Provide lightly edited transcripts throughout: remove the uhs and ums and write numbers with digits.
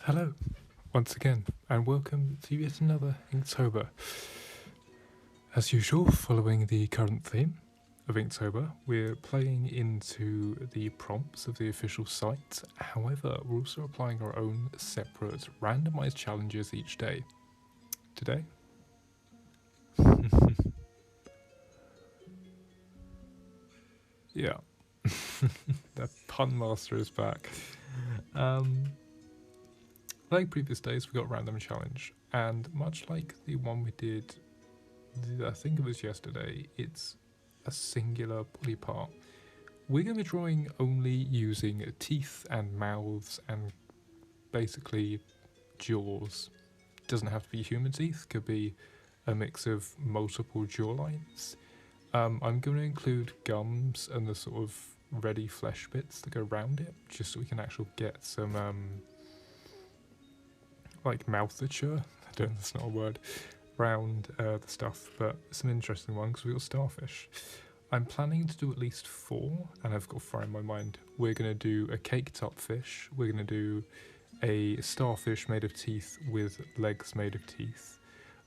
Hello, once again, and welcome to yet another Inktober. As usual, following the current theme of Inktober, we're playing into the prompts of the official site. However, we're also applying our own separate randomized challenges each day. Today, yeah, the pun master is back. Um, like previous days, we got random challenge, and much like the one we did, I think it was yesterday, it's a singular body part. We're going to be drawing only using teeth and mouths and basically jaws. Doesn't have to be human teeth, could be a mix of multiple jaw lines. I'm going to include gums and the sort of ready flesh bits that go around it, just so we can actually get some like mouthature. I don't know, that's not a word. Around the stuff, but some interesting ones because we got starfish. I'm planning to do at least 4, and I've got 4 in my mind. We're going to do a cake-top fish. We're going to do a starfish made of teeth with legs made of teeth.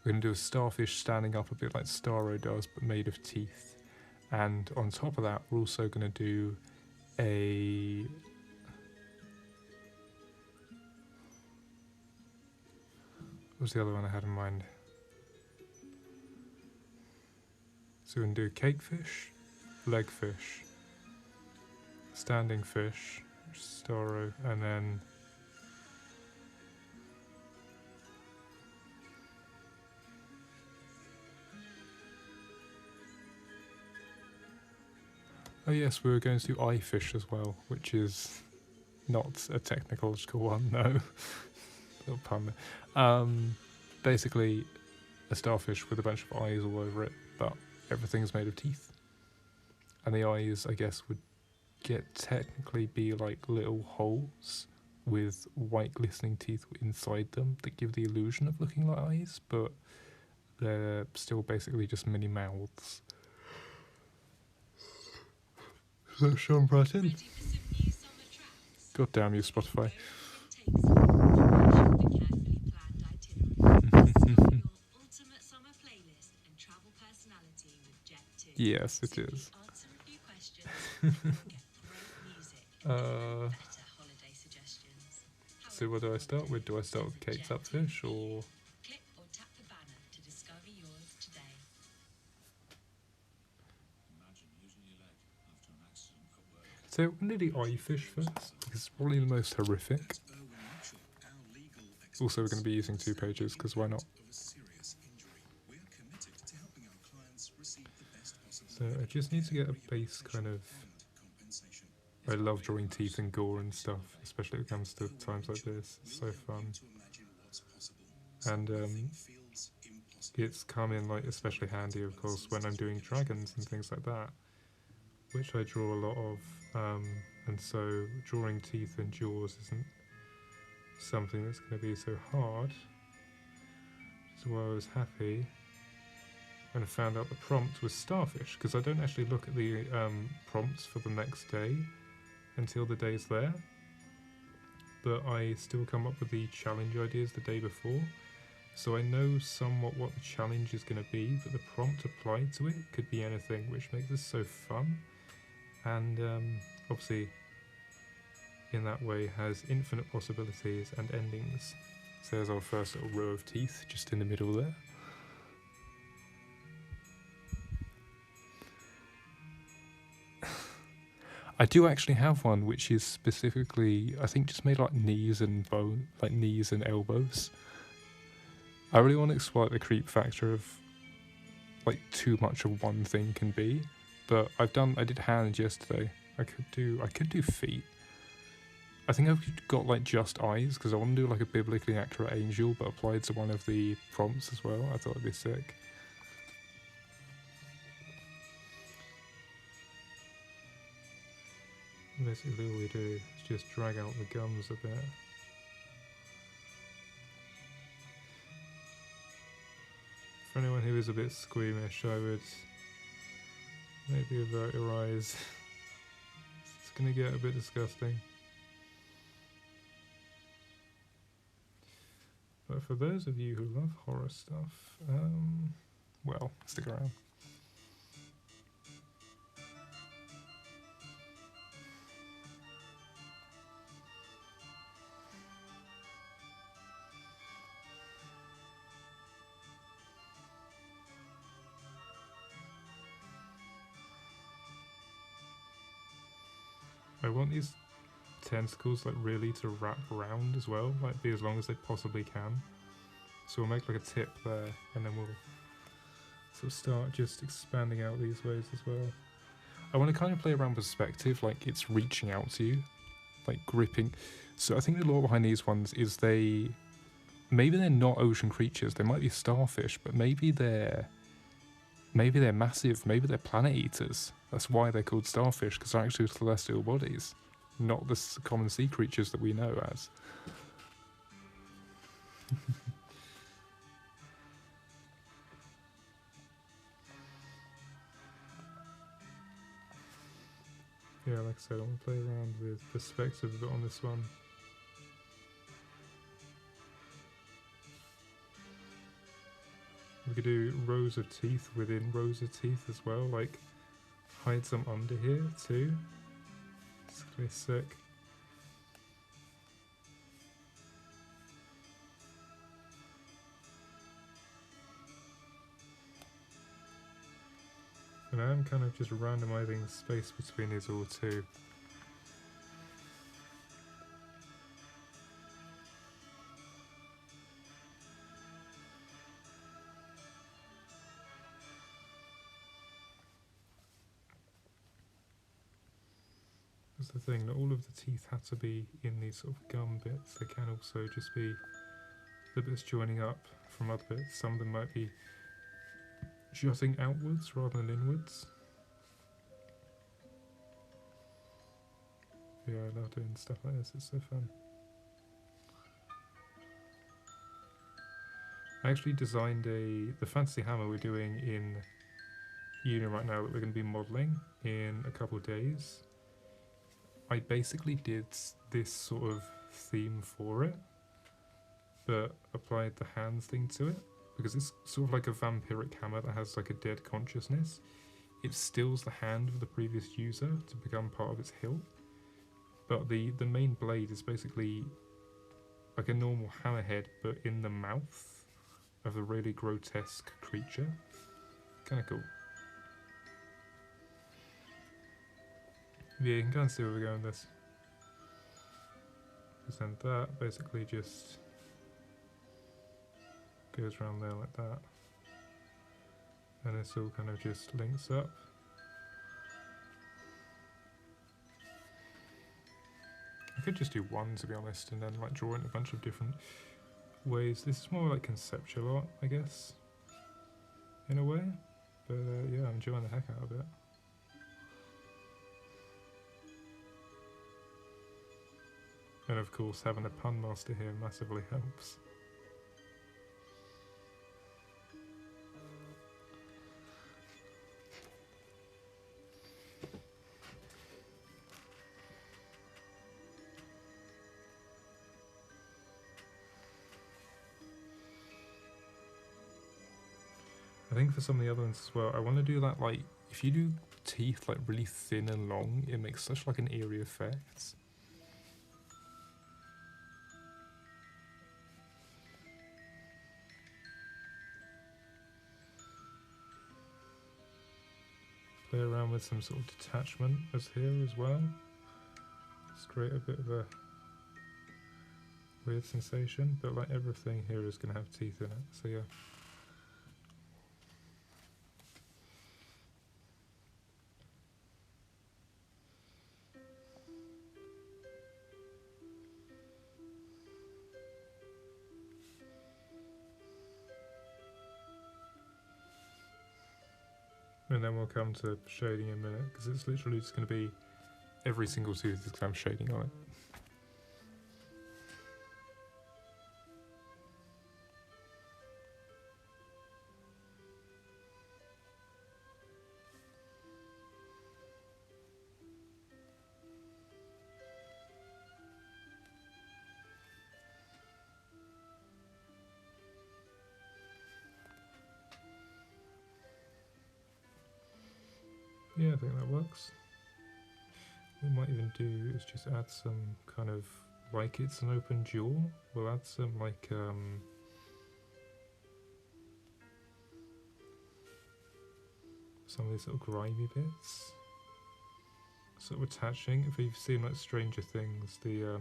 We're going to do a starfish standing up a bit like Starro does, but made of teeth. And on top of that, we're also going to do a... What was the other one I had in mind? So we're going to do cake fish, leg fish, standing fish, Starro, and then... Oh yes, we were going to do eye fish as well, which is not a technological one, no. Little pun there. Basically, a starfish with a bunch of eyes all over it, but everything's made of teeth. And the eyes, I guess, would technically be like little holes with white glistening teeth inside them that give the illusion of looking like eyes, but they're still basically just mini mouths. So Sean Bratton. God damn you, Spotify. Yes, it is. So what do I start with? Do I start with Kate's Upfish or... So I'm going to do eye fish first, because it's probably the most horrific. Also, we're going to be using 2 pages, because why not? So I just need to get a base kind of... I love drawing teeth and gore and stuff, especially when it comes to times like this. It's so fun. And it's come in like especially handy, of course, when I'm doing dragons and things like that, which I draw a lot of. And so drawing teeth and jaws isn't something that's going to be so hard. So I was happy when I found out the prompt was starfish, because I don't actually look at the prompts for the next day until the day's there, but I still come up with the challenge ideas the day before, so I know somewhat what the challenge is going to be, but the prompt applied to it could be anything, which makes this so fun, and obviously in that way has infinite possibilities and endings. So there's our first little row of teeth just in the middle there. I do actually have one which is specifically, I think, just made like knees and bone, like knees and elbows. I really want to explore the creep factor of like too much of one thing can be, but I did hands yesterday. I could do feet. I think I've got like just eyes because I want to do like a biblically accurate angel, but applied to one of the prompts as well. I thought it'd be sick. Basically all we do is just drag out the gums a bit. For anyone who is a bit squeamish, I would maybe avert your eyes. It's gonna get a bit disgusting. But for those of you who love horror stuff, well, stick around. I want these tentacles like really to wrap around as well, like be as long as they possibly can. So we'll make like a tip there, and then we'll sort of start just expanding out these ways as well. I want to kind of play around perspective, like it's reaching out to you, like gripping. So I think the law behind these ones is maybe they're not ocean creatures, they might be starfish, but maybe they're massive, maybe they're planet eaters. That's why they're called starfish, because they're actually celestial bodies, not the common sea creatures that we know as. Yeah, like I said, I'm going to play around with perspective a bit on this one. We could do rows of teeth within rows of teeth as well, like hide some under here too. It's gonna be sick. And I'm kind of just randomizing the space between these all too. That's the thing, not all of the teeth have to be in these sort of gum bits. They can also just be the bits joining up from other bits. Some of them might be jutting outwards rather than inwards. Yeah, I love doing stuff like this, it's so fun. I actually designed the fantasy hammer we're doing in uni right now that we're going to be modelling in a couple of days. I basically did this sort of theme for it, but applied the hands thing to it, because it's sort of like a vampiric hammer that has like a dead consciousness. It stills the hand of the previous user to become part of its hilt, but the main blade is basically like a normal hammerhead, but in the mouth of a really grotesque creature. Kind of cool. Yeah, you can kind of see where we're going with this. Because then that basically just goes around there like that. And this all kind of just links up. I could just do one, to be honest, and then like draw it in a bunch of different ways. This is more like conceptual art, I guess, in a way. But yeah, I'm enjoying the heck out of it. And of course, having a pun master here massively helps. I think for some of the other ones as well, I want to do that, like, if you do teeth like really thin and long, it makes such like an eerie effect. Play around with some sort of detachment as here as well. Just create a bit of a weird sensation, but like everything here is going to have teeth in it, so yeah. And then we'll come to shading in a minute, because it's literally just going to be every single tooth is going to have shading on it. Yeah, I think that works. What we might even do is just add some kind of, like it's an open jaw, we'll add some like some of these little grimy bits. Sort of attaching, if you've seen like Stranger Things, the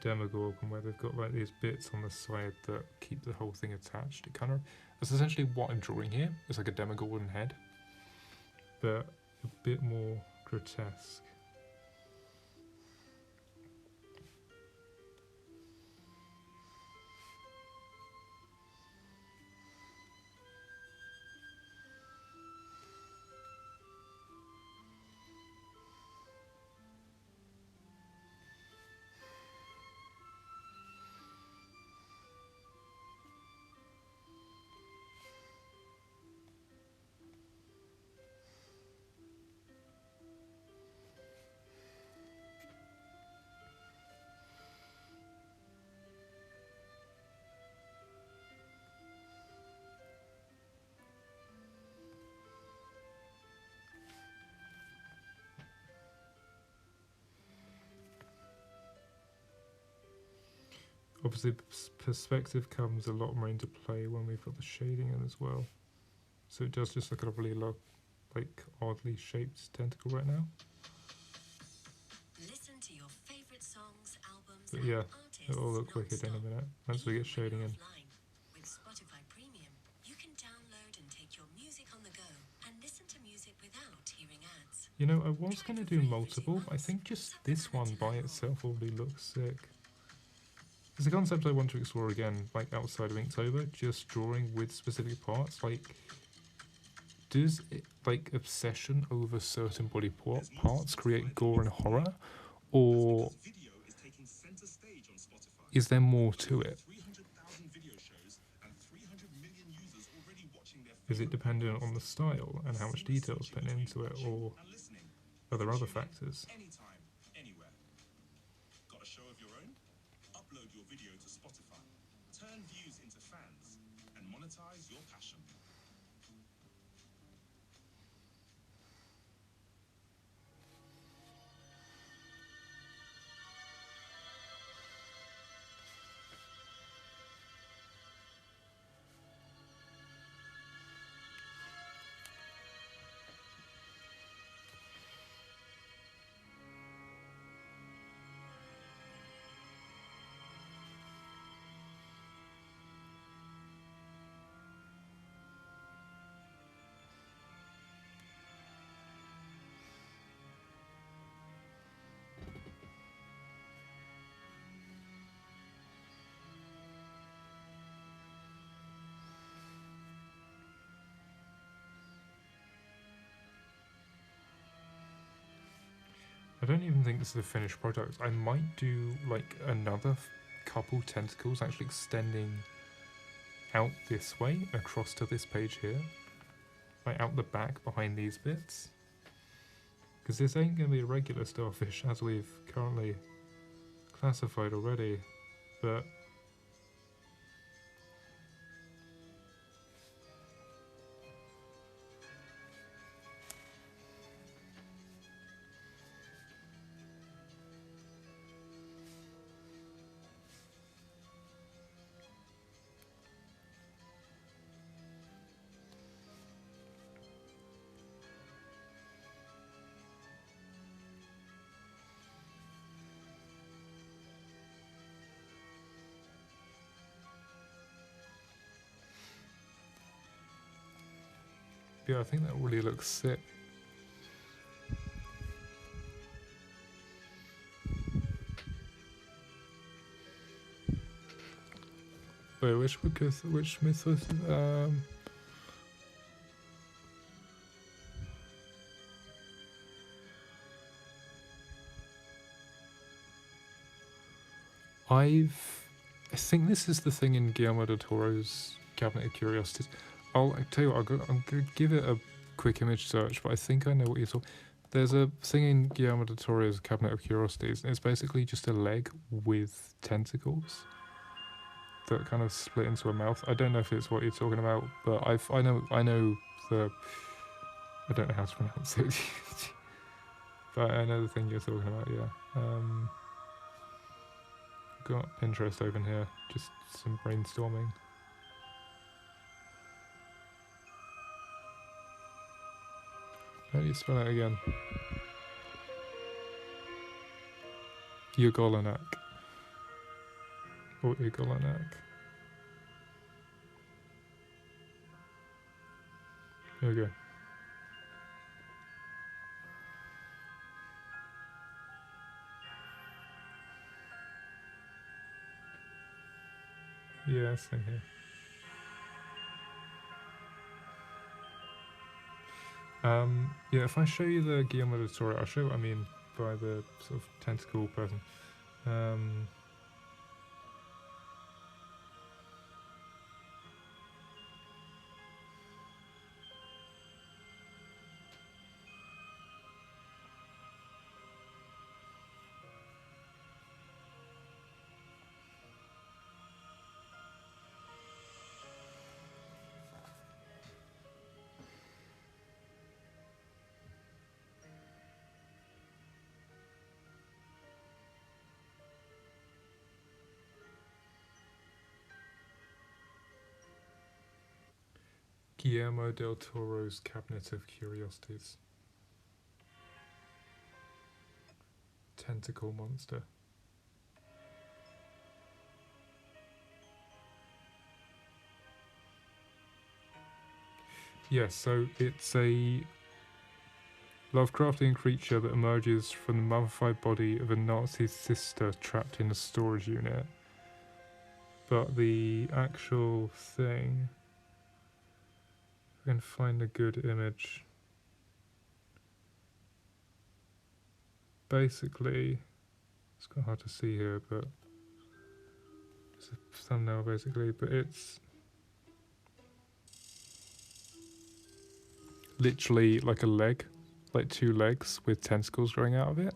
Demogorgon, where they've got like these bits on the side that keep the whole thing attached. It kind of, that's essentially what I'm drawing here. It's like a Demogorgon head, but a bit more grotesque. Obviously, perspective comes a lot more into play when we've got the shading in as well. So it does just look like a really like oddly shaped tentacle right now. Listen to your favorite songs, albums, But yeah, and artists it'll all look wicked in a minute once we get shading in. With Spotify Premium, you can download and take your music on the go and listen to music without hearing ads. You know, I was going to do multiple. I think just this one by itself already looks sick. It's a concept I want to explore again, like outside of Inktober, just drawing with specific parts. Like, does it, like obsession over certain body parts create gore and horror, or is there more to it? Is it dependent on the style and how much detail is put into it, or are there other factors? Turn views into fans and monetize your passion. I don't even think this is a finished product. I might do like another couple tentacles actually extending out this way across to this page here, like out the back behind these bits, because this ain't going to be a regular starfish as we've currently classified already, but yeah, I think that really looks sick. Wait, which mythos? I think this is the thing in Guillermo del Toro's Cabinet of Curiosities. I'll tell you what, I'm going to give it a quick image search, but I think I know what you're talking. There's a thing in Guillermo del Toro's Cabinet of Curiosities, and it's basically just a leg with tentacles that kind of split into a mouth. I don't know if it's what you're talking about, but I know the I don't know how to pronounce it. But I know the thing you're talking about, yeah. Got Pinterest open here, just some brainstorming. How do you spell it again? Ugolanak. Or Ugolanak. Here we go. Yeah, same here. Yeah, if I show you the Guillermo del Toro, I'll show what I mean by the sort of tentacle person. Guillermo del Toro's Cabinet of Curiosities. Tentacle monster. Yes, so it's a Lovecraftian creature that emerges from the mummified body of a Nazi sister trapped in a storage unit. But the actual thing, if I can find a good image. Basically, it's quite hard to see here, but it's a thumbnail basically, but it's literally like a leg, like 2 legs with tentacles growing out of it.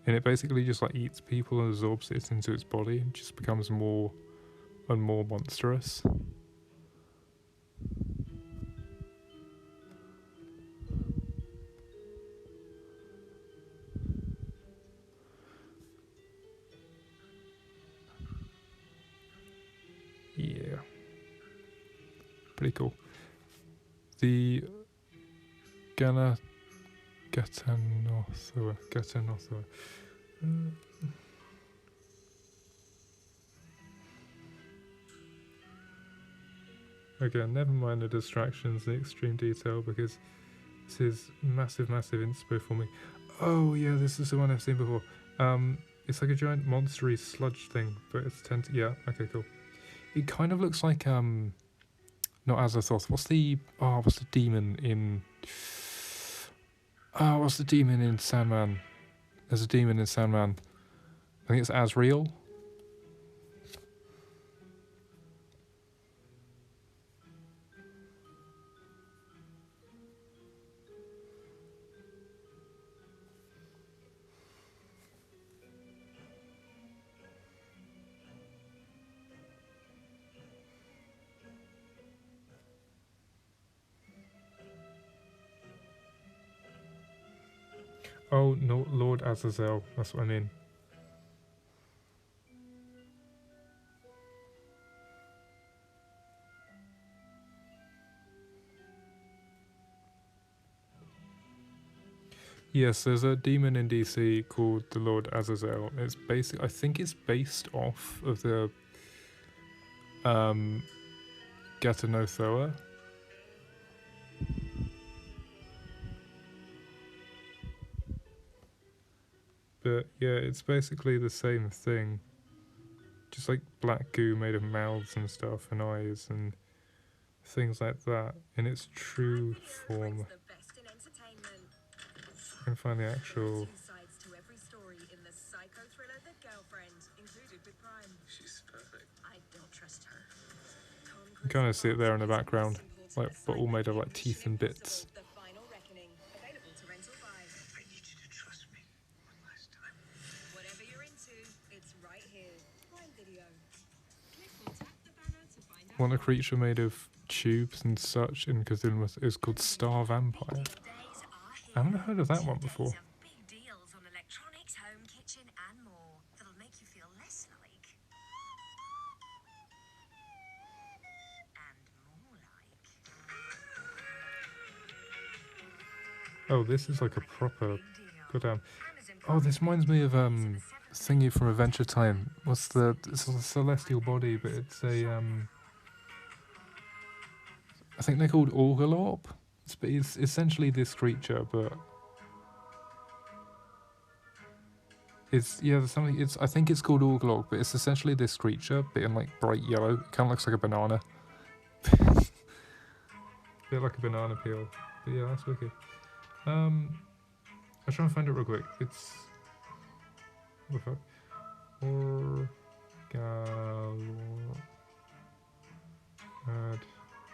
And it basically just like eats people and absorbs it into its body and just becomes more and more monstrous. Yeah. Pretty cool. The Gatanothua. Again, never mind the distractions, the extreme detail, because this is massive inspo for me. Oh yeah, this is the one I've seen before. It's like a giant monstery sludge thing, but it's yeah, okay, cool. It kind of looks like not Azathoth. What's the demon in what's the demon in Sandman? There's a demon in Sandman. I think it's Azrael. Oh, no, Lord Azazel. That's what I mean. Yes, there's a demon in DC called the Lord Azazel. It's basic. I think it's based off of the Gatanothoa. But yeah, it's basically the same thing. Just like black goo made of mouths and stuff and eyes and things like that in its true form. I can find the actual. You kind of see it there in the background, like, but all made of like teeth and bits. Want a creature made of tubes and such in Cthulhu Myth is called Star Vampire. I haven't heard of that one before. Big deals on electronics, home, kitchen, and more that'll make you feel less like and more like. Oh, this is like a proper. Goddamn. Oh, this reminds me of thingy from Adventure Time. What's the? It's a celestial body, but it's a I think they're called Orgalorp. It's essentially this creature, but it's there's something. I think it's called Orgalorp, but it's essentially this creature, but in like bright yellow. It kind of looks like a banana. Bit like a banana peel. But yeah, that's wicked. I'll try and find it real quick. It's what the fuck? Orgalorp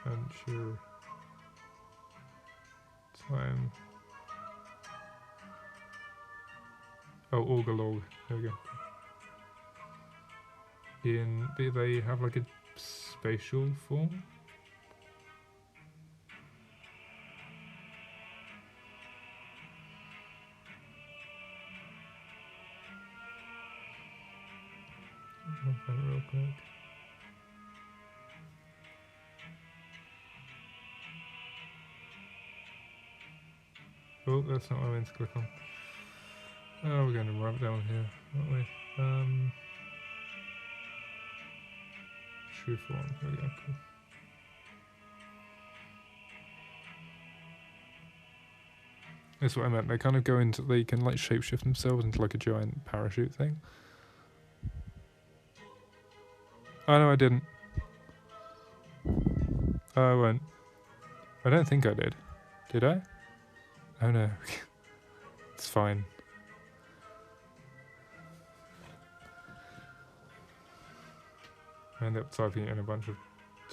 Adventure Time. Oh, Orgalog. There we go. They have like a spatial form. I'll find it real quick. Oh, that's not what I meant to click on. Oh, we're going to ramp down here, aren't we? True form. There we go. Cool. That's what I meant. They kind of go into. They can like shapeshift themselves into like a giant parachute thing. Oh no, I didn't. Oh, I won't. I don't think I did. Did I? Oh no. It's fine. I ended up typing it in a bunch of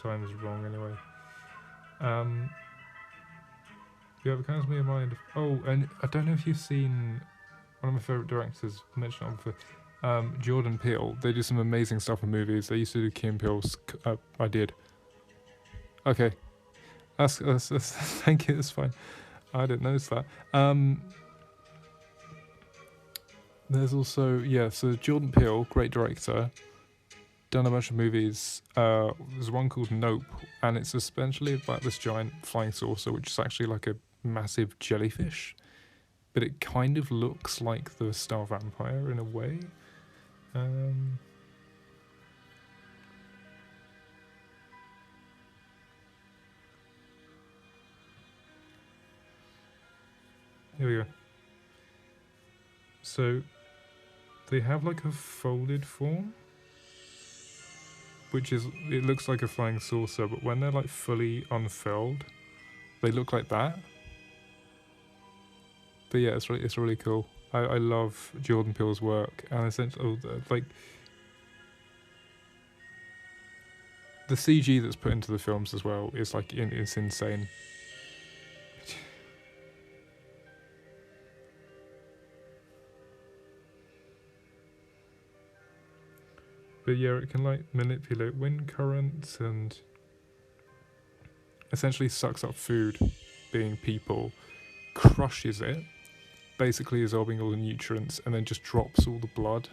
times wrong anyway. Yeah, it comes to me in mind. Oh, and I don't know if you've seen one of my favourite directors, mentioned on before, Jordan Peele. They do some amazing stuff in movies. They used to do Key and Peele's. I did. Okay. That's thank you, that's fine. I didn't notice that. There's also, so Jordan Peele, great director, done a bunch of movies. There's one called Nope, and it's essentially about this giant flying saucer, which is actually like a massive jellyfish, but it kind of looks like the Star Vampire in a way. Here we go. So they have like a folded form, which is, it looks like a flying saucer, but when they're like fully unfurled, they look like that. But yeah, it's really cool. I love Jordan Peele's work, and essentially, like, the CG that's put into the films as well is like it's insane. But yeah, it can like manipulate wind currents and essentially sucks up food, being people, crushes it, basically absorbing all the nutrients, and then just drops all the blood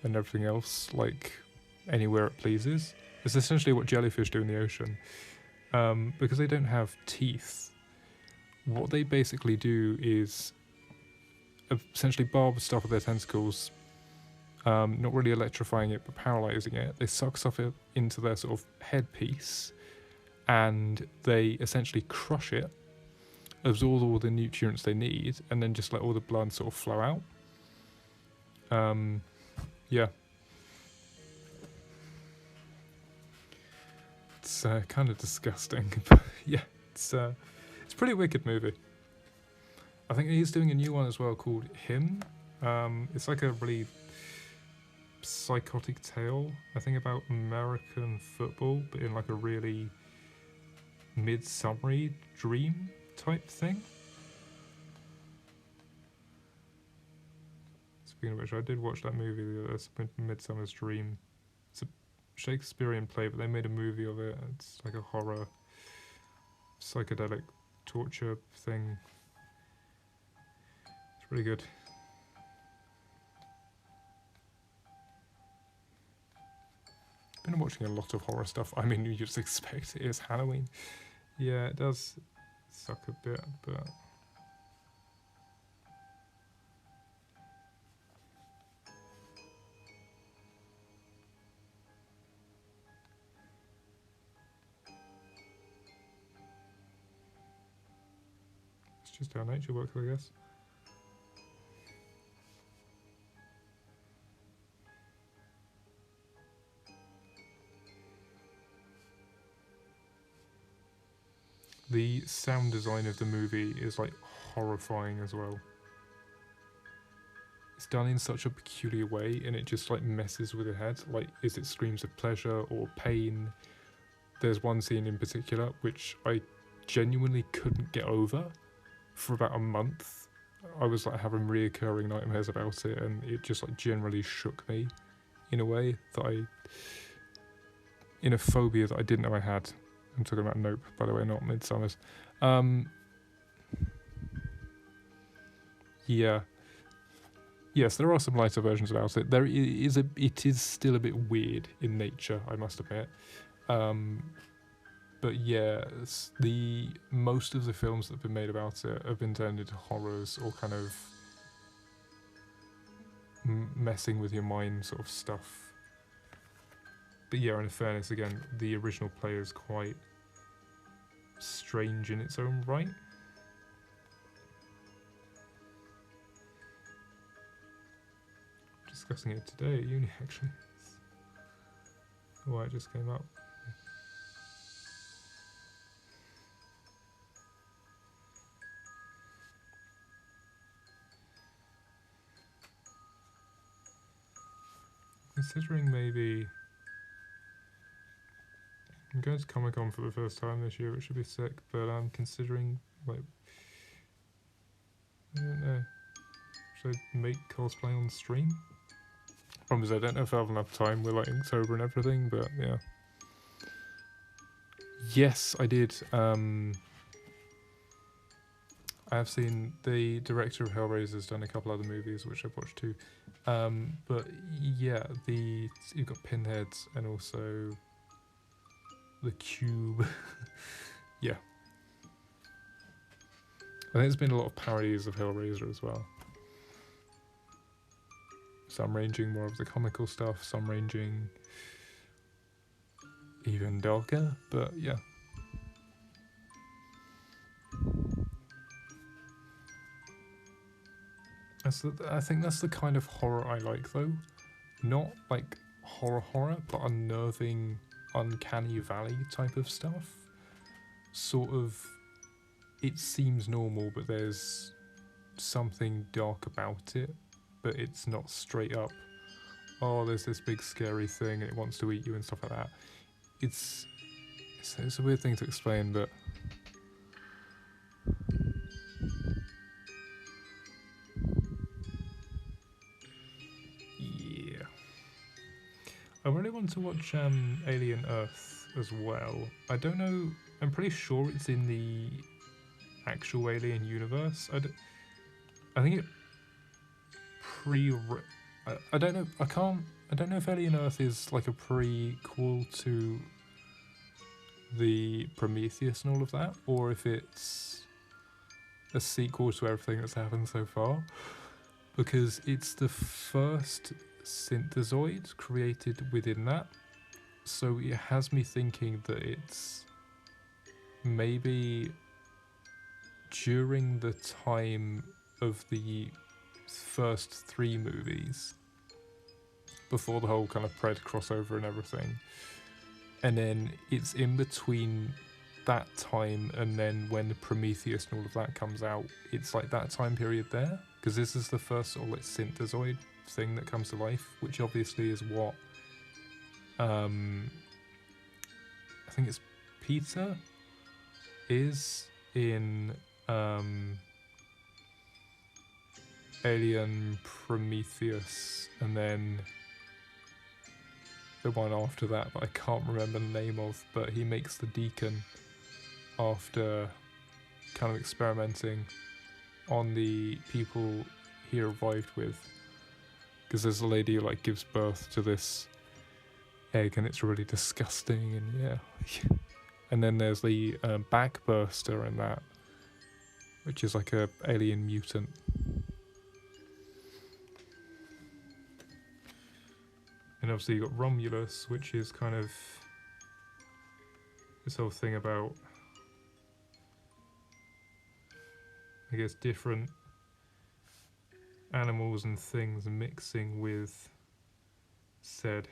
and everything else like anywhere it pleases. It's essentially what jellyfish do in the ocean. Because they don't have teeth, what they basically do is essentially barb stuff with their tentacles, not really electrifying it but paralyzing it. They suck stuff into their sort of headpiece, and they essentially crush it, absorb all the nutrients they need, and then just let all the blood sort of flow out. Yeah. It's kind of disgusting, but yeah, it's a pretty wicked movie. I think he's doing a new one as well called Him. It's like a really psychotic tale, I think, about American football, but in like a really midsummery dream type thing. Speaking of which, I did watch that movie, Midsummer's Dream. It's a Shakespearean play, but they made a movie of it. It's like a horror psychedelic torture thing. It's really good. Been watching a lot of horror stuff. I mean, you just expect it is Halloween. Yeah, it does suck a bit, but it's just how nature works, I guess. The sound design of the movie is like horrifying as well. It's done in such a peculiar way, and it just like messes with your head. Like, is it screams of pleasure or pain? There's one scene in particular which I genuinely couldn't get over for about a month. I was like having reoccurring nightmares about it, and it just like generally shook me in a way that in a phobia that I didn't know I had. I'm talking about Nope, by the way, not Midsummers. Yeah. Yes, there are some lighter versions about it. It is still a bit weird in nature, I must admit. But yeah, most of the films that have been made about it have been turned into horrors or kind of messing with your mind sort of stuff. But yeah, in fairness, again, the original play is quite strange in its own right. Discussing it today at uni, actually. Oh, it just came up. Considering maybe I'm going to Comic-Con for the first time this year, which should be sick, but I'm considering, like, I don't know, should I make cosplay on stream? Problem is, I don't know if I have enough time with, like, Inktober and everything, but yeah. Yes, I did. I have seen the director of Hellraiser's done a couple other movies, which I've watched too. But yeah, you've got Pinhead and also the Cube. Yeah. I think there's been a lot of parodies of Hellraiser as well. Some ranging more of the comical stuff, some ranging even darker, but yeah. I think that's the kind of horror I like, though. Not like horror, but unnerving, uncanny valley type of stuff. Sort of, it seems normal, but there's something dark about it, but it's not straight up, oh, there's this big scary thing and it wants to eat you and stuff like that. It's a weird thing to explain, but yeah. I really want to watch Alien Earth as well. I don't know, I'm pretty sure it's in the actual Alien universe. I think it I don't know, I don't know if Alien Earth is like a prequel to the Prometheus and all of that, or if it's a sequel to everything that's happened so far, because it's the first synthezoid created within that, so it has me thinking that it's maybe during the time of the first 3 movies, before the whole kind of Pred crossover and everything, and then it's in between that time and then when Prometheus and all of that comes out, it's like that time period there, because this is the first sort of like synthezoid thing that comes to life, which obviously is what I think it's Peter is in Alien Prometheus, and then the one after that I can't remember the name of, but he makes the Deacon after kind of experimenting on the people he revived with, because there's a lady who like gives birth to this egg and it's really disgusting, and yeah. And then there's the backburster in that, which is like a alien mutant. And obviously you got Romulus, which is kind of this whole thing about, I guess, different animals and things mixing with said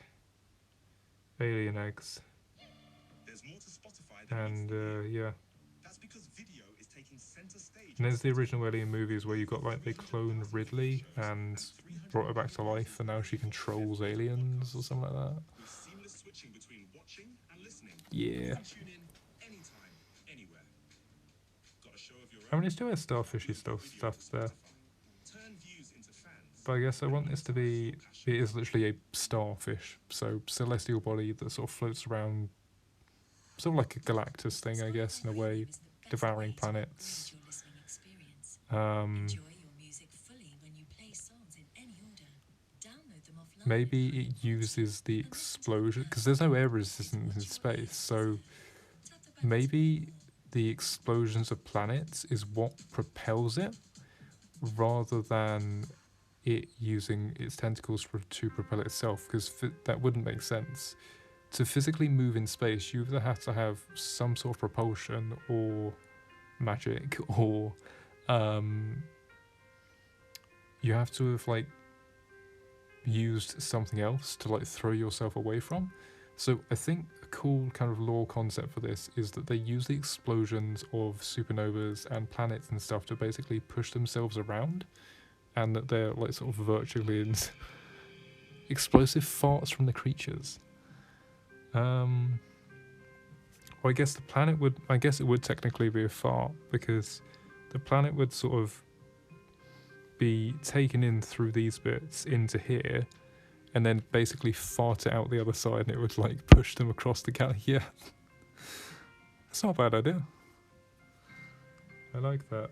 alien eggs. There's more to Spotify than And meets the ear. yeah. That's because video is taking center stage. And there's the original Alien movies where you got like they cloned Ridley and brought her back to life, and now she controls aliens or something like that. With seamless switching between watching and listening. Yeah. You can tune in anytime, anywhere. Got a show of your I own? mean, it's still stuffishy stuff there. Turn views into fans. But I guess I want this to be, it is literally a starfish, so celestial body that sort of floats around, sort of like a Galactus thing, I guess, in a way, devouring planets. Enjoy your music fully when you play songs in any order. Download them offline. Maybe it uses the explosion, because there's no air resistance in space, so maybe the explosions of planets is what propels it, rather than it using its tentacles to propel itself, because that wouldn't make sense. To physically move in space, you either have to have some sort of propulsion or magic, or you have to have like used something else to like throw yourself away from. So I think a cool kind of lore concept for this is that they use the explosions of supernovas and planets and stuff to basically push themselves around, and that they're like sort of virtually explosive farts from the creatures. Well, I guess it would technically be a fart, because the planet would sort of be taken in through these bits into here, and then basically fart it out the other side, and it would like push them across the galaxy. Yeah, that's not a bad idea. I like that.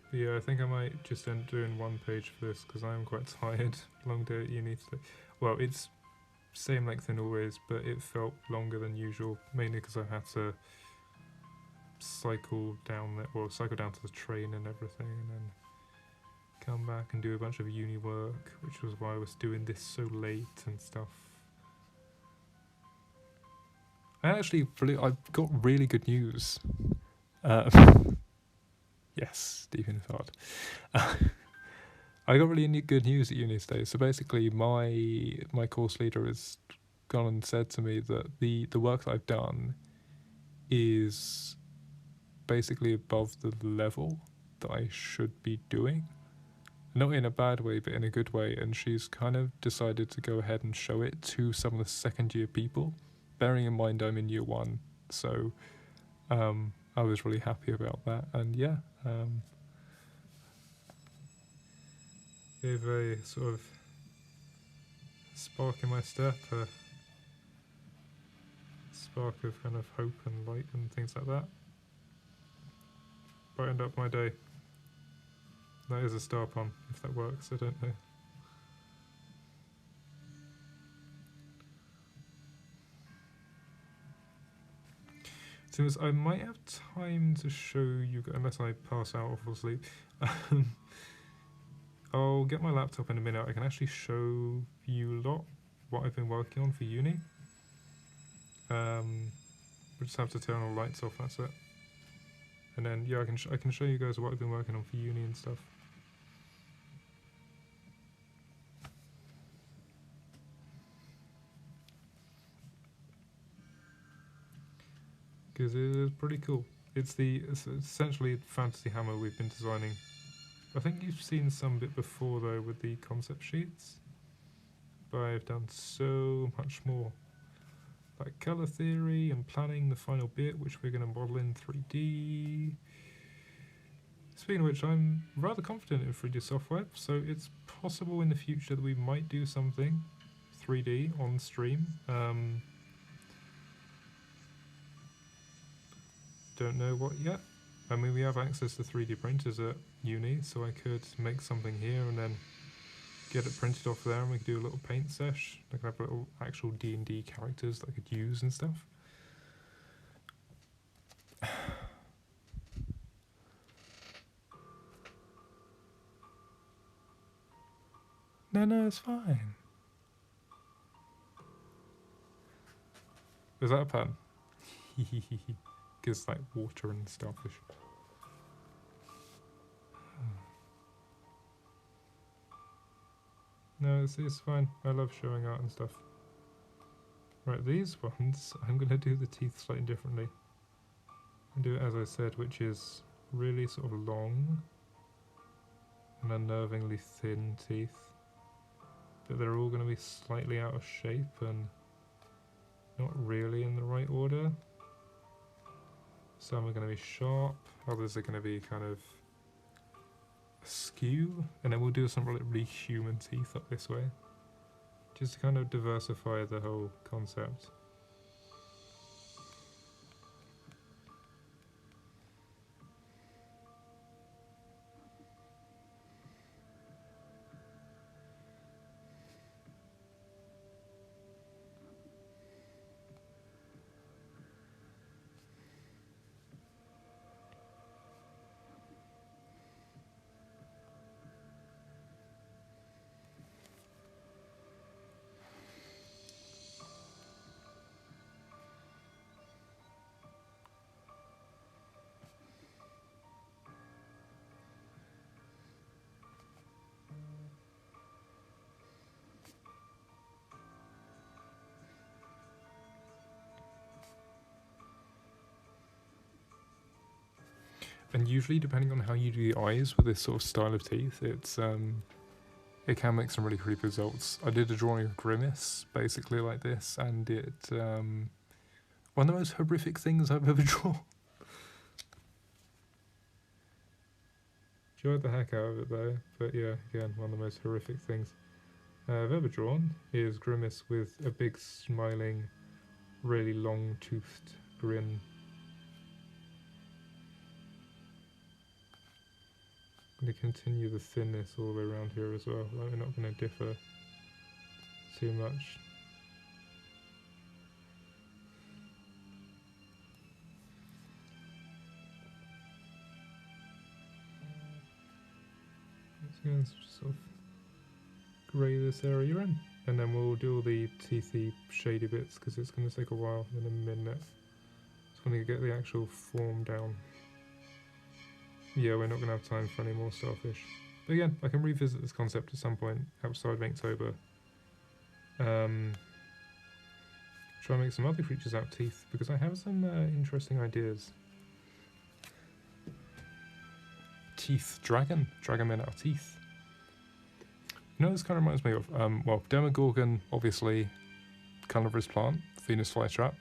But yeah, I think I might just end doing one page for this, because I am quite tired. Long day at uni today. Well, it's same length than always, but it felt longer than usual, mainly because I had to cycle down to the train and everything, and then come back and do a bunch of uni work, which was why I was doing this so late and stuff. I've got really good news. Yes, Stephen is hard. I got really good news at uni today. So basically, my course leader has gone and said to me that the work that I've done is basically above the level that I should be doing. Not in a bad way, but in a good way. And she's kind of decided to go ahead and show it to some of the second year people, bearing in mind I'm in year one. So I was really happy about that. And yeah, gave a sort of spark in my step, a spark of kind of hope and light and things like that. Brightened up my day. That is a star pun, if that works, I don't know. Since I might have time to show you, unless I pass out or fall asleep. I'll get my laptop in a minute. I can actually show you lot what I've been working on for uni. We just have to turn all lights off, that's it. And then yeah, I can show you guys what I've been working on for uni and stuff. Because it is pretty cool. It's essentially Fantasy Hammer we've been designing. I think you've seen some bit before though with the concept sheets, Spotify, I've done so much more. Like colour theory and planning the final bit, which we're going to model in 3D. Speaking of which, I'm rather confident in 3D software, so it's possible in the future that we might do something 3D on stream. Don't know what yet. I mean, we have access to 3D printers at uni, so I could make something here and then get it printed off there, and we could do a little paint sesh. I could have little actual D&D characters that I could use and stuff. No, it's fine. Is that a pun? Gives like water and starfish. No, it's fine. I love showing art and stuff. Right, these ones, I'm going to do the teeth slightly differently. And do it as I said, which is really sort of long and unnervingly thin teeth. But they're all going to be slightly out of shape and not really in the right order. Some are going to be sharp, others are going to be kind of askew, and then we'll do some really human teeth up this way, just to kind of diversify the whole concept. And usually, depending on how you do the eyes with this sort of style of teeth, it's it can make some really creepy results. I did a drawing of Grimace, basically like this, and it one of the most horrific things I've ever drawn. Enjoyed the heck out of it though, but yeah, again, one of the most horrific things I've ever drawn is Grimace with a big smiling, really long-toothed grin. I'm going to continue the thinness all the way around here as well. Like, we're not going to differ too much. So just sort of grey this area in, and then we'll do all the teethy, shady bits because it's going to take a while in a minute. Just want to get the actual form down. Yeah, we're not going to have time for any more starfish. But again, I can revisit this concept at some point outside Inktober. Try and make some other creatures out of teeth, because I have some interesting ideas. Teeth dragon men out of teeth. You know, this kind of reminds me of, well, Demogorgon, obviously, carnivorous plant, Venus flytrap,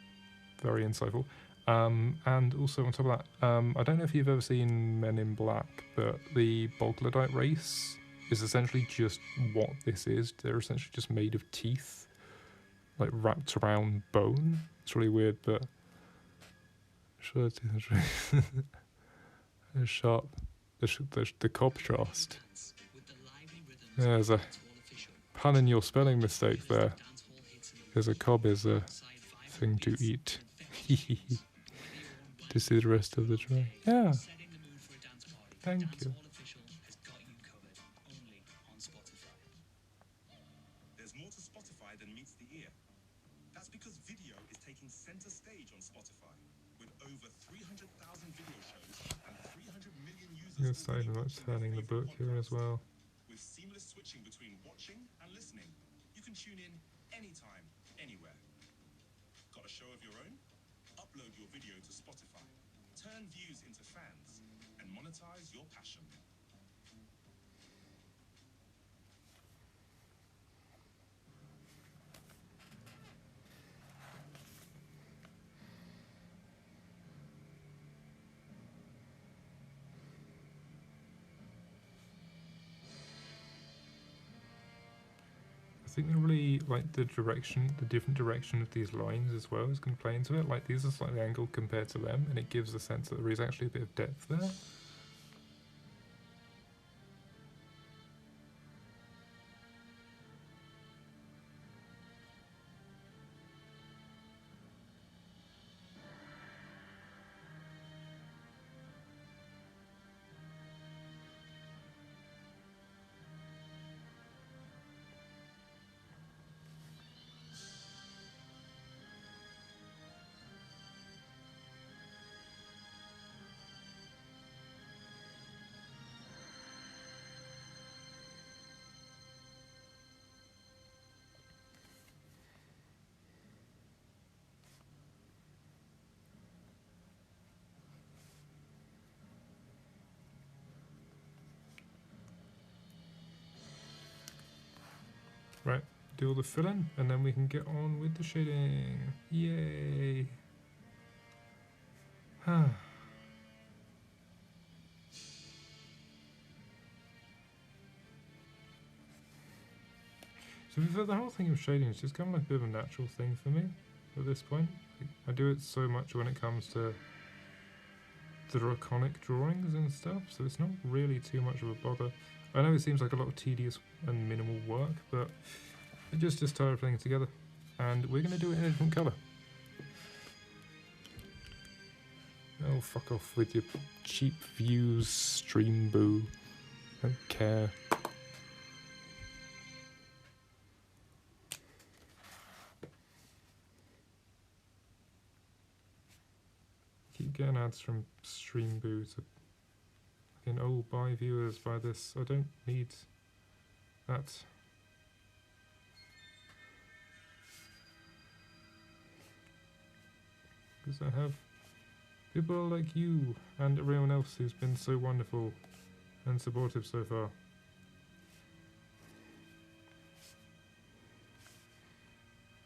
very insightful. And also on top of that, I don't know if you've ever seen Men in Black, but the Boglodite race is essentially just what this is. They're essentially just made of teeth, like wrapped around bone. It's really weird, but sure, it's really sharp. The contrast. There's a pun in your spelling mistake there. There's a cob is a thing to eat. To see the rest of the tray. Yeah. Thank you. There's more to Spotify than meets the ear. That's because video is taking center stage on Spotify, with over 300,000 video shows and 300 million users. You're starting to turning the book here as well. With seamless switching between watching and listening, you can tune in anytime, anywhere. Got a show of your own? Upload your video to Spotify, turn views into fans, and monetize your passion. think that really, like, the different direction of these lines as well is going to play into it. Like, these are slightly angled compared to them, and it gives a sense that there is actually a bit of depth there. Right, do all the filling, and then we can get on with the shading. Yay! So the whole thing of shading is just kind of like a bit of a natural thing for me at this point. Like, I do it so much when it comes to the draconic drawings and stuff, so it's not really too much of a bother. I know it seems like a lot of tedious and minimal work, but it just tired of putting it together. And we're going to do it in a different colour. Oh, fuck off with your cheap views, stream boo. Don't care. Keep getting ads from stream boo to fucking, oh, buy viewers, buy this. I don't need that. Because I have people like you and everyone else who's been so wonderful and supportive so far.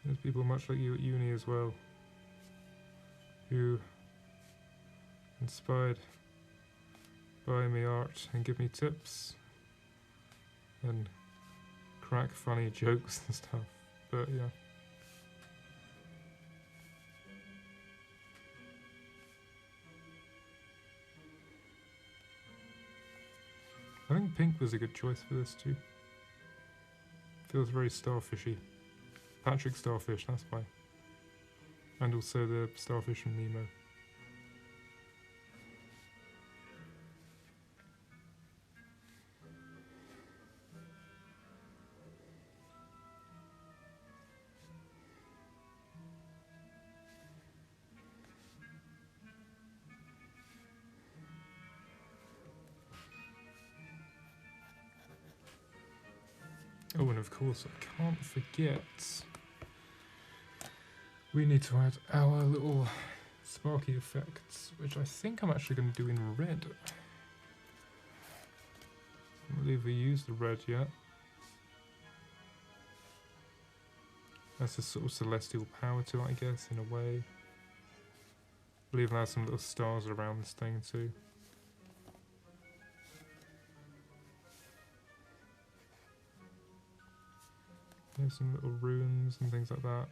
There's people much like you at uni as well, who inspired buy me art and give me tips and crack funny jokes and stuff, but yeah. I think pink was a good choice for this too. Feels very starfishy. Patrick Starfish, that's why. And also the starfish from Nemo. Oh, and of course, I can't forget, we need to add our little sparky effects, which I think I'm actually going to do in red. I don't believe we used the red yet. That's a sort of celestial power to it, I guess, in a way. I believe it has some little stars around this thing too. There's some little runes and things like that.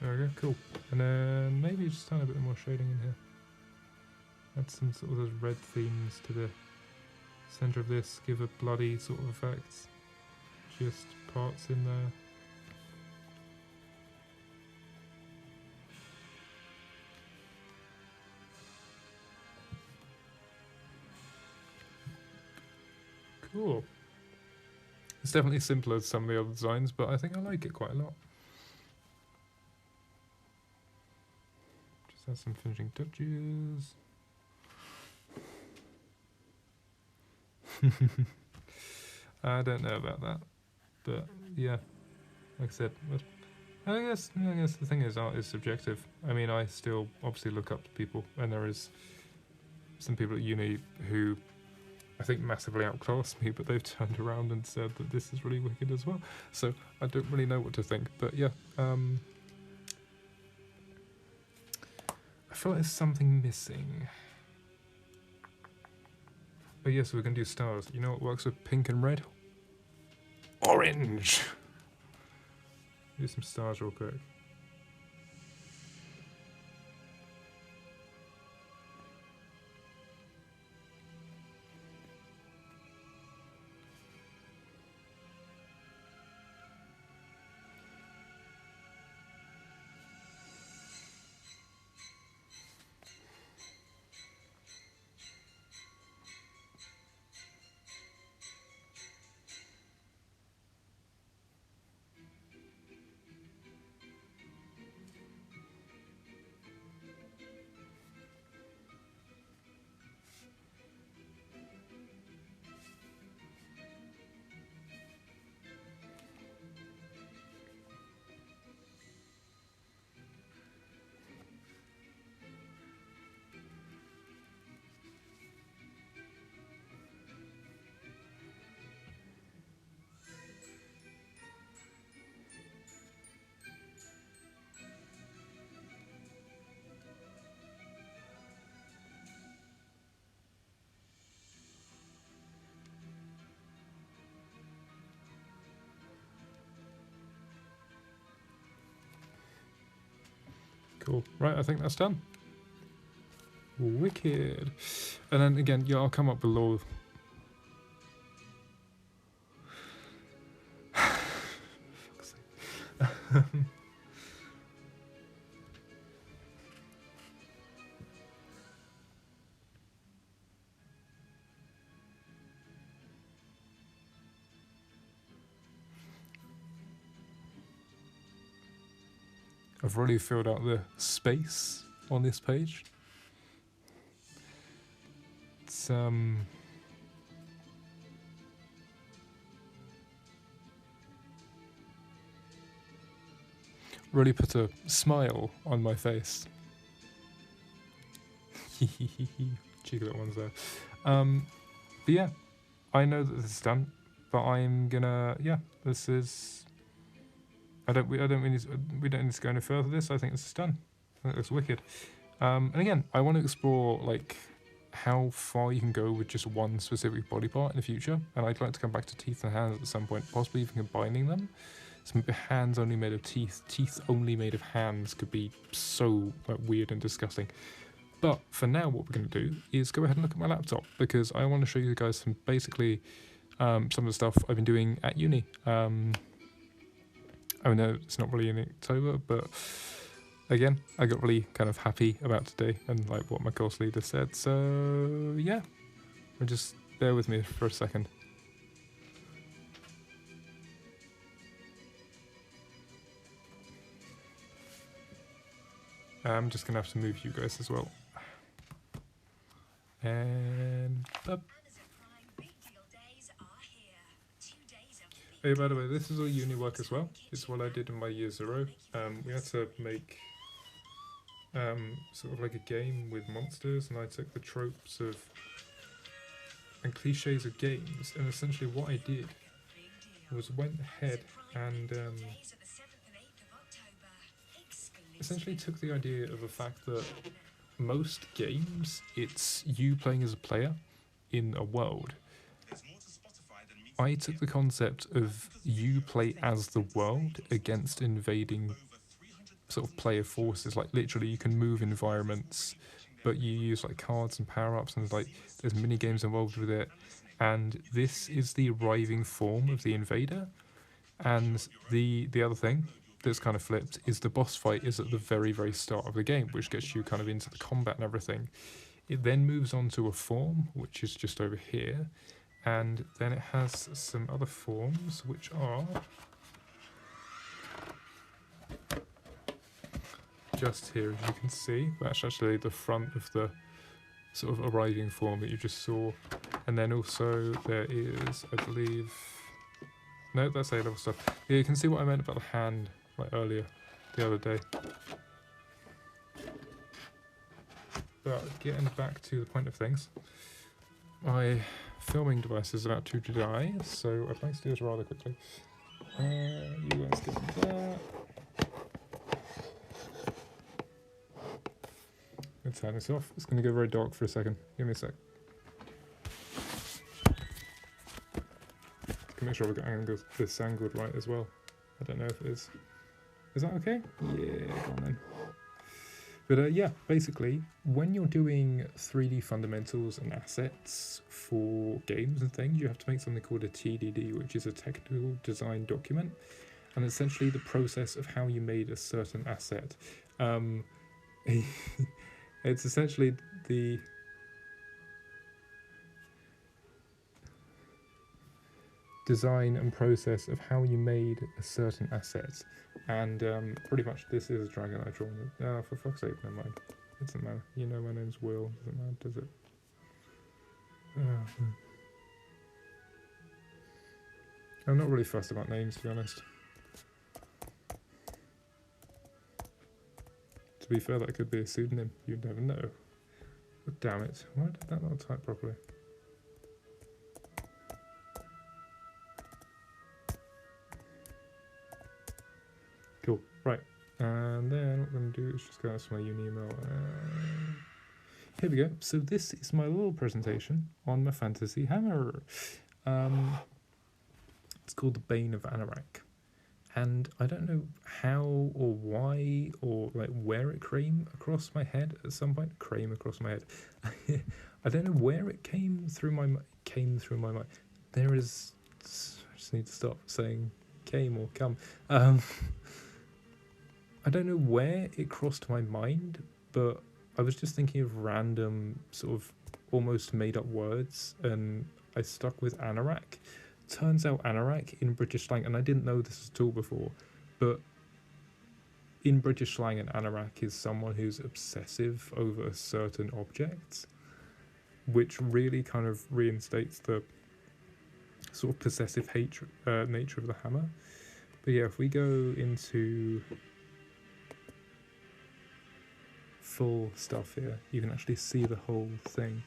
There we go, cool. And then maybe just add a bit more shading in here. Add some sort of those red themes to the center of this, give a bloody sort of effect. Just parts in there. Cool. It's definitely simpler than some of the other designs, but I think I like it quite a lot. Just add some finishing touches. I don't know about that, but yeah, like I said, I guess the thing is, art is subjective. I mean, I still obviously look up to people, and there is some people at uni who think massively outclassed me, but they've turned around and said that this is really wicked as well. So I don't really know what to think, but yeah, I feel like there's something missing. Oh yeah, so we're gonna do stars. You know what works with pink and red? Orange! Do some stars real quick. Cool. Right, I think that's done. Wicked. And then again, yeah, I'll come up below. Fuck's sake. I've already filled out the space on this page. It's really put a smile on my face. Cheeky little ones there. But yeah, I know that this is done, but I'm gonna, yeah, this is. We don't need to go any further with this. I think this is done. I think it's wicked. And again, I want to explore like how far you can go with just one specific body part in the future. And I'd like to come back to teeth and hands at some point, possibly even combining them. Some hands only made of teeth, teeth only made of hands could be so like, weird and disgusting. But for now, what we're going to do is go ahead and look at my laptop, because I want to show you guys some basically some of the stuff I've been doing at uni. I know it's not really in October, but again, I got really kind of happy about today and like what my course leader said. So yeah, just bear with me for a second. I'm just gonna have to move you guys as well. And up. Hey, by the way, this is all uni work as well. It's what I did in my year 0. We had to make sort of like a game with monsters, and I took the tropes of and cliches of games, and essentially what I did was went ahead and essentially took the idea of the fact that most games, it's you playing as a player in a world. I took the concept of you play as the world against invading sort of player forces. Like literally you can move environments, but you use like cards and power-ups, and like there's mini games involved with it. And this is the arriving form of the invader. And the other thing that's kind of flipped is the boss fight is at the very, very start of the game, which gets you kind of into the combat and everything. It then moves on to a form, which is just over here. And then it has some other forms, which are just here, as you can see. That's actually the front of the sort of arriving form that you just saw. And then also there is, I believe, no, that's A-level stuff. Yeah, you can see what I meant about the hand, like earlier, the other day. But getting back to the point of things, my filming device is about to die, so I'd like to do this rather quickly. You guys get that. Let's turn this off. It's going to go very dark for a second. Give me a sec. Can make sure I've got this angled right as well. I don't know if it is. Is that okay? Yeah, go on then. But yeah, basically, when you're doing 3D fundamentals and assets for games and things, you have to make something called a TDD, which is a technical design document, and essentially the process of how you made a certain asset. It's essentially the design and process of how you made a certain asset. And pretty much this is a dragon I drawn. For fuck's sake, never mind. It doesn't matter. You know my name's Will. Doesn't matter, does it? I'm not really fussed about names, to be honest. To be fair, that could be a pseudonym. You'd never know. But damn it. Why did that not type properly? Cool. Right. And then what I'm going to do is just go to my uni email. Here we go. So this is my little presentation on my fantasy hammer. It's called the Bane of Anorak. And I don't know how or why or like where it came across my head at some point. Came across my head. I don't know where it came through my mind. There is. I just need to stop saying came or come. I don't know where it crossed my mind, but I was just thinking of random sort of almost made up words, and I stuck with anorak. Turns out anorak in British slang, and I didn't know this at all before, but in British slang an anorak is someone who's obsessive over a certain object, which really kind of reinstates the sort of possessive nature of the hammer. But yeah, if we go into full stuff here, you can actually see the whole thing.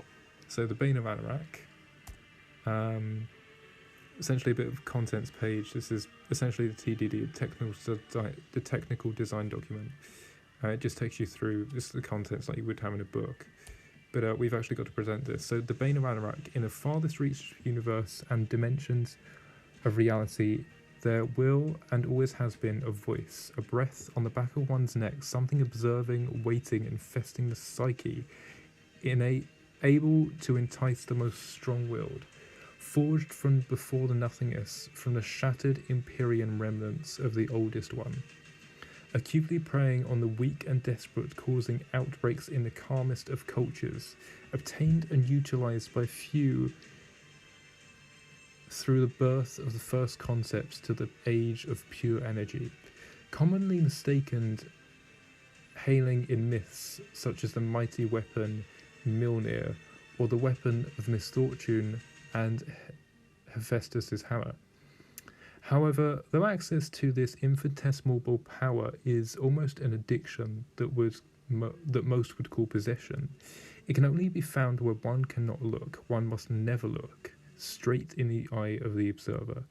So the Bane of Anorak, essentially a bit of contents page. This is essentially the TDD, the technical design document. It just takes you through just the contents like you would have in a book, but we've actually got to present this. So the Bane of Anorak, in the farthest reach universe and dimensions of reality, there will and always has been a voice, a breath on the back of one's neck, something observing, waiting, infesting the psyche, able to entice the most strong-willed, forged from before the nothingness, from the shattered Empyrean remnants of the oldest one, acutely preying on the weak and desperate, causing outbreaks in the calmest of cultures, obtained and utilized by few through the birth of the first concepts to the age of pure energy, commonly mistaken, hailing in myths such as the mighty weapon Mjolnir, or the weapon of misfortune and Hephaestus' hammer. However, though access to this infinitesimal power is almost an addiction that most would call possession, it can only be found where one cannot look, one must never look, straight in the eye of the observer,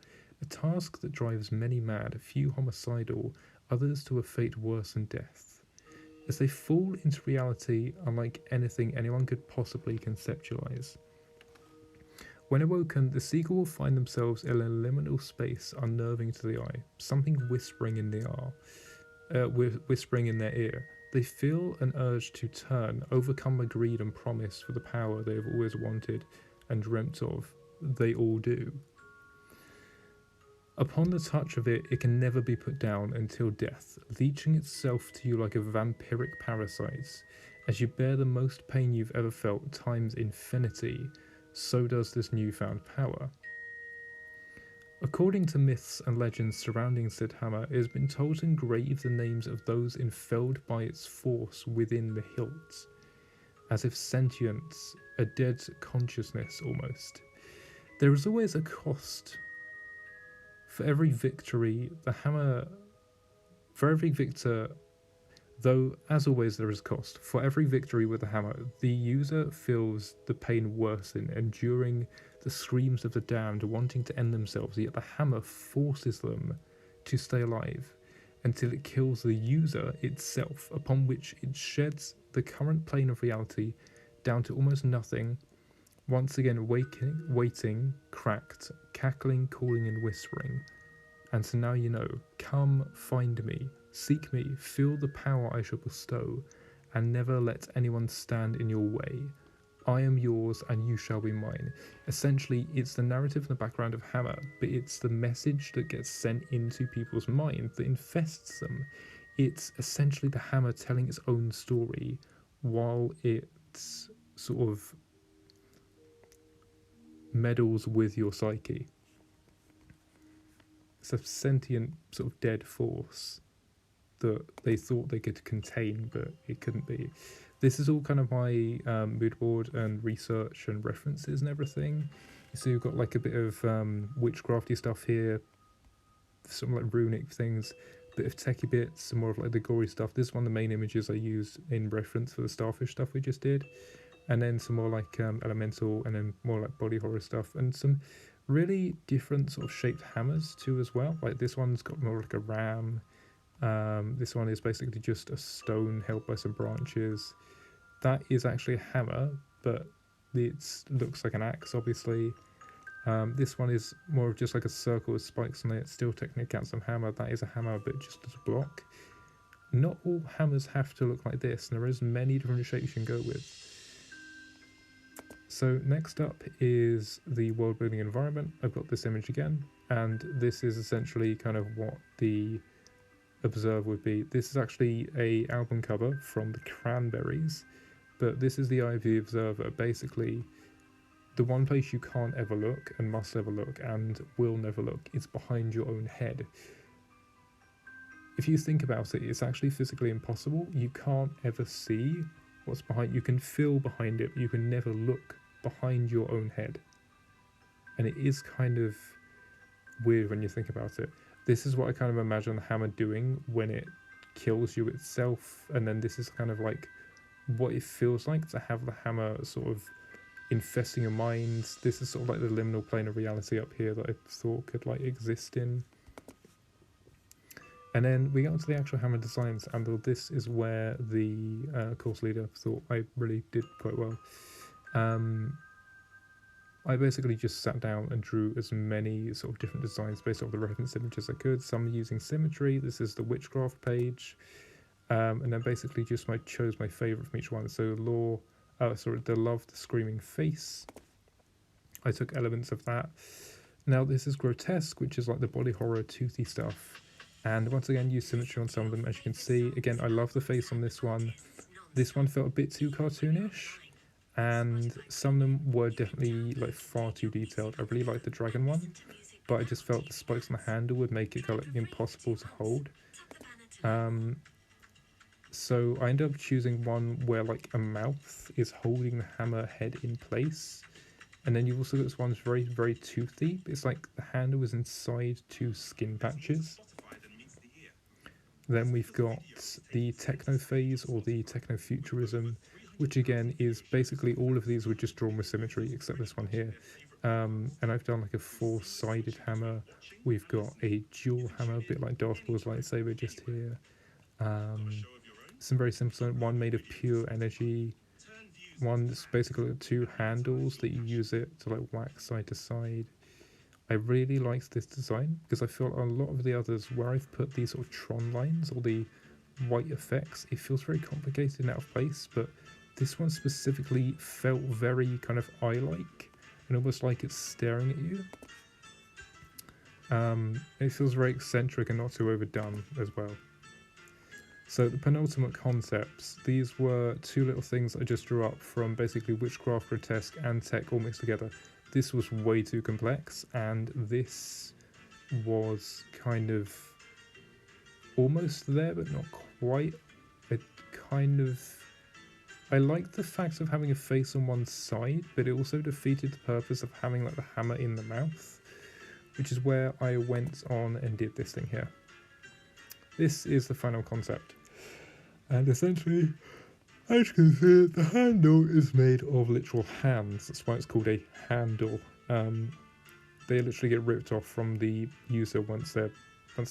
a task that drives many mad, few homicidal, others to a fate worse than death, as they fall into reality unlike anything anyone could possibly conceptualize. When awoken, the seeker will find themselves in a liminal space unnerving to the eye, something whispering in their ear. They feel an urge to turn, overcome by greed and promise for the power they have always wanted and dreamt of. They all do. Upon the touch of it, it can never be put down until death, leeching itself to you like a vampiric parasite. As you bear the most pain you've ever felt times infinity, so does this newfound power. According to myths and legends surrounding said hammer, it has been told to engrave the names of those infelled by its force within the hilt, as if sentience, a dead consciousness almost. There is always a cost. For every victor, Though, as always, there is a cost. For every victory with a hammer, the user feels the pain worsen, enduring the screams of the damned, wanting to end themselves, yet the hammer forces them to stay alive until it kills the user itself, upon which it sheds the current plane of reality down to almost nothing, once again waiting, cracked, cackling, calling, and whispering. And so now you know, come find me, seek me, feel the power I shall bestow, and never let anyone stand in your way. I am yours and you shall be mine. Essentially, it's the narrative in the background of Hammer, but it's the message that gets sent into people's mind that infests them. It's essentially the Hammer telling its own story while it's sort of meddles with your psyche. It's a sentient sort of dead force that they thought they could contain, but it couldn't be. This is all kind of my mood board and research and references and everything. So you've got like a bit of witchcrafty stuff here, some like runic things, a bit of techie bits, some more of like the gory stuff. This is one of the main images I used in reference for the starfish stuff we just did. And then some more like elemental, and then more like body horror stuff, and some really different sort of shaped hammers too as well. Like this one's got more like a ram. This one is basically just a stone held by some branches. That is actually a hammer, but it looks like an axe, obviously. This one is more of just like a circle with spikes on it. Still technically counts as a hammer. That is a hammer, but just as a block. Not all hammers have to look like this, and there is many different shapes you can go with. So next up is the world building environment. I've got this image again, and this is essentially kind of what the Observe would be. This is actually a album cover from the Cranberries, but this is the eye of the observer. Basically, the one place you can't ever look and must ever look and will never look is behind your own head. If you think about it, it's actually physically impossible. You can't ever see what's behind. You can feel behind it, but you can never look behind your own head. And it is kind of weird when you think about it. This is what I kind of imagine the hammer doing when it kills you itself, and then this is kind of like what it feels like to have the hammer sort of infesting your mind. This is sort of like the liminal plane of reality up here that I thought could like exist in. And then we get onto the actual hammer designs, and this is where the course leader thought I really did quite well. I basically just sat down and drew as many sort of different designs based off the reference images I could. Some using symmetry. This is the witchcraft page, and then basically just chose my favorite from each one. So the love, the screaming face. I took elements of that. Now this is grotesque, which is like the body horror, toothy stuff. And once again, use symmetry on some of them, as you can see. Again, I love the face on this one. This one felt a bit too cartoonish, and some of them were definitely like far too detailed. I really liked the dragon one, but I just felt the spikes on the handle would make it kind of impossible to hold. So I ended up choosing one where like a mouth is holding the hammer head in place. And then you've also got this one that's very, very toothy. It's like the handle is inside two skin patches. Then we've got the techno phase, or the techno-futurism, which again is basically all of these were just drawn with symmetry, except this one here. And I've done like a four-sided hammer. We've got a dual hammer, a bit like Darth Maul's lightsaber just here. Some very simple, one made of pure energy. One's basically two handles that you use it to like whack side to side. I really liked this design because I feel a lot of the others where I've put these sort of Tron lines or the white effects, it feels very complicated and out of place, but this one specifically felt very kind of eye-like and almost like it's staring at you. It feels very eccentric and not too overdone as well. So the penultimate concepts, these were two little things I just drew up from basically witchcraft, grotesque and tech all mixed together. This was way too complex, and this was kind of almost there but not quite. I liked the fact of having a face on one side, but it also defeated the purpose of having like the hammer in the mouth, which is where I went on and did this thing here. This is the final concept. And essentially, as you can see, the handle is made of literal hands. That's why it's called a handle. They literally get ripped off from the user once the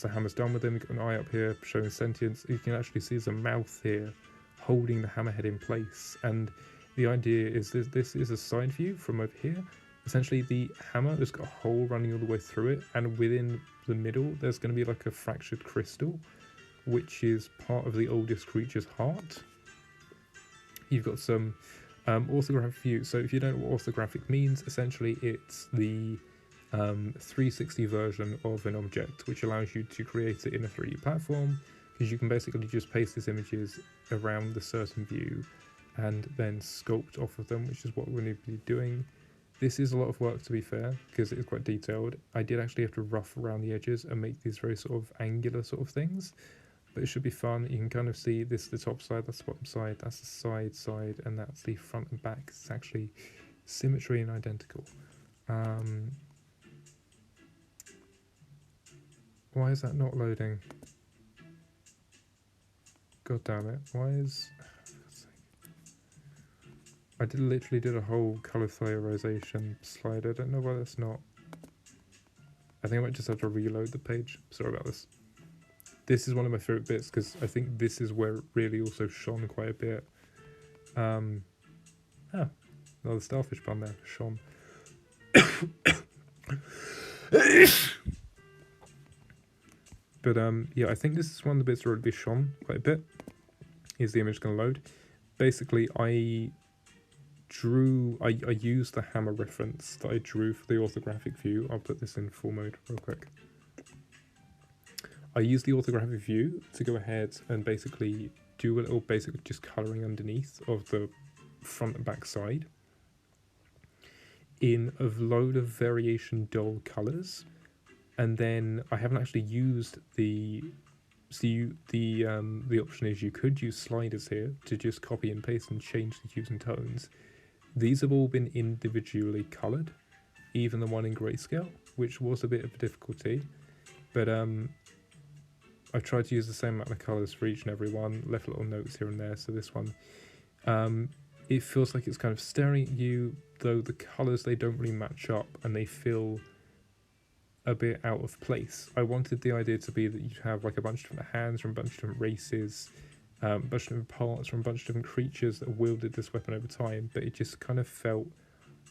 hammer's done with them. You've got an eye up here showing sentience. You can actually see there's a mouth here holding the hammerhead in place. And the idea is this is a side view from over here. Essentially, the hammer has got a hole running all the way through it, and within the middle, there's going to be like a fractured crystal, which is part of the oldest creature's heart. You've got some orthographic view. So if you don't know what orthographic means, essentially it's the 360 version of an object, which allows you to create it in a 3D platform, because you can basically just paste these images around the certain view and then sculpt off of them, which is what we're going to be doing. This is a lot of work, to be fair, because it is quite detailed. I did actually have to rough around the edges and make these very sort of angular sort of things, but it should be fun. You can kind of see this, the top side, that's the bottom side, that's the side, and that's the front and back. It's actually symmetry and identical. Why is that not loading? God damn it. Why is... I literally did a whole colour thiorization slide. I don't know why that's not... I think I might just have to reload the page. Sorry about this. This is one of my favourite bits, because I think this is where it really also shone quite a bit. Another starfish pun there. Shone. But yeah, I think this is one of the bits where it'd be shone quite a bit. Is the image going to load? Basically, I used the hammer reference that I drew for the orthographic view. I'll put this in full mode real quick. I used the orthographic view to go ahead and basically do a little basic just colouring underneath of the front and back side in a load of variation dull colours. And then I haven't actually used the option is you could use sliders here to just copy and paste and change the hues and tones. These have all been individually coloured, even the one in grayscale, which was a bit of a difficulty. But I tried to use the same amount of colours for each and every one, left little notes here and there. So this one, it feels like it's kind of staring at you, though the colours, they don't really match up and they feel a bit out of place. I wanted the idea to be that you'd have like a bunch of different hands from a bunch of different races, a bunch of different parts from a bunch of different creatures that wielded this weapon over time, but it just kind of felt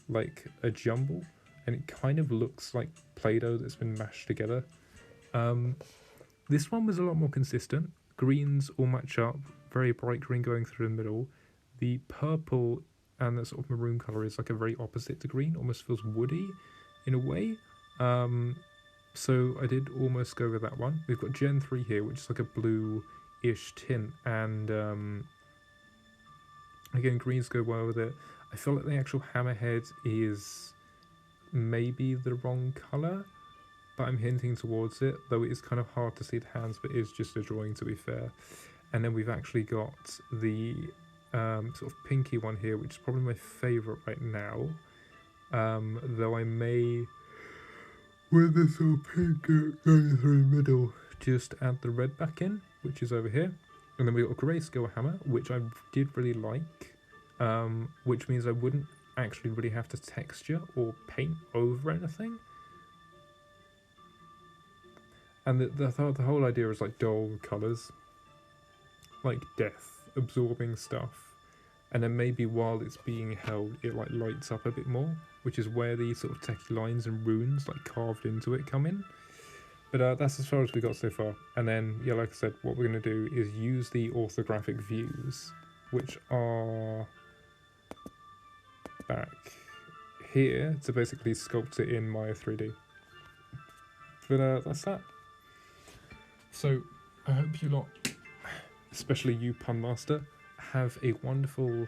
like a jumble, and it kind of looks like Play-Doh that's been mashed together. This one was a lot more consistent. Greens all match up, very bright green going through the middle. The purple and the sort of maroon colour is like a very opposite to green, almost feels woody in a way. So I did almost go with that one. We've got Gen 3 here, which is like a blue-ish tint, and again, greens go well with it. I feel like the actual hammerhead is maybe the wrong colour, but I'm hinting towards it, though it is kind of hard to see the hands, but it is just a drawing, to be fair. And then we've actually got the sort of pinky one here, which is probably my favourite right now, though I may... with this sort of pink going through the middle, just add the red back in, which is over here. And then we got a grayscale hammer, which I did really like, which means I wouldn't actually really have to texture or paint over anything. And the whole idea is like dull colours, like death, absorbing stuff. And then maybe while it's being held, it like lights up a bit more, which is where these sort of techie lines and runes like carved into it come in. But that's as far as we got so far. And then, yeah, like I said, what we're going to do is use the orthographic views, which are back here, to basically sculpt it in Maya 3D. But that's that. So I hope you lot, especially you Pun Master, have a wonderful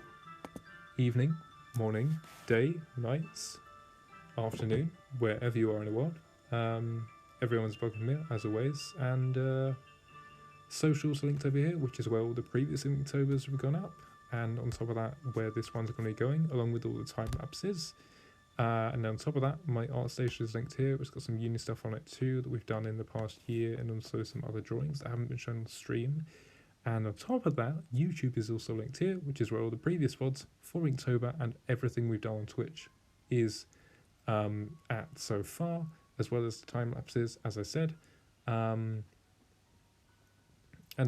evening, morning, day, nights, afternoon, wherever you are in the world. Everyone's welcome here, as always, and socials linked over here, which is where all the previous Inktober's have gone up, and on top of that, where this one's going to be going, along with all the time lapses. And on top of that, my ArtStation is linked here. It's got some uni stuff on it too that we've done in the past year, and also some other drawings that haven't been shown on stream. And on top of that, YouTube is also linked here, which is where all the previous VODs for Inktober and everything we've done on Twitch is at so far, as well as the time lapses, as I said. And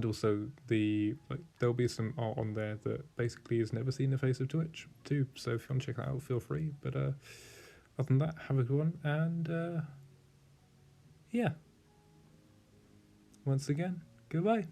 also there'll be some art on there that basically has never seen the face of Twitch too. So if you want to check that out, feel free. But other than that, have a good one, and yeah. Once again, goodbye.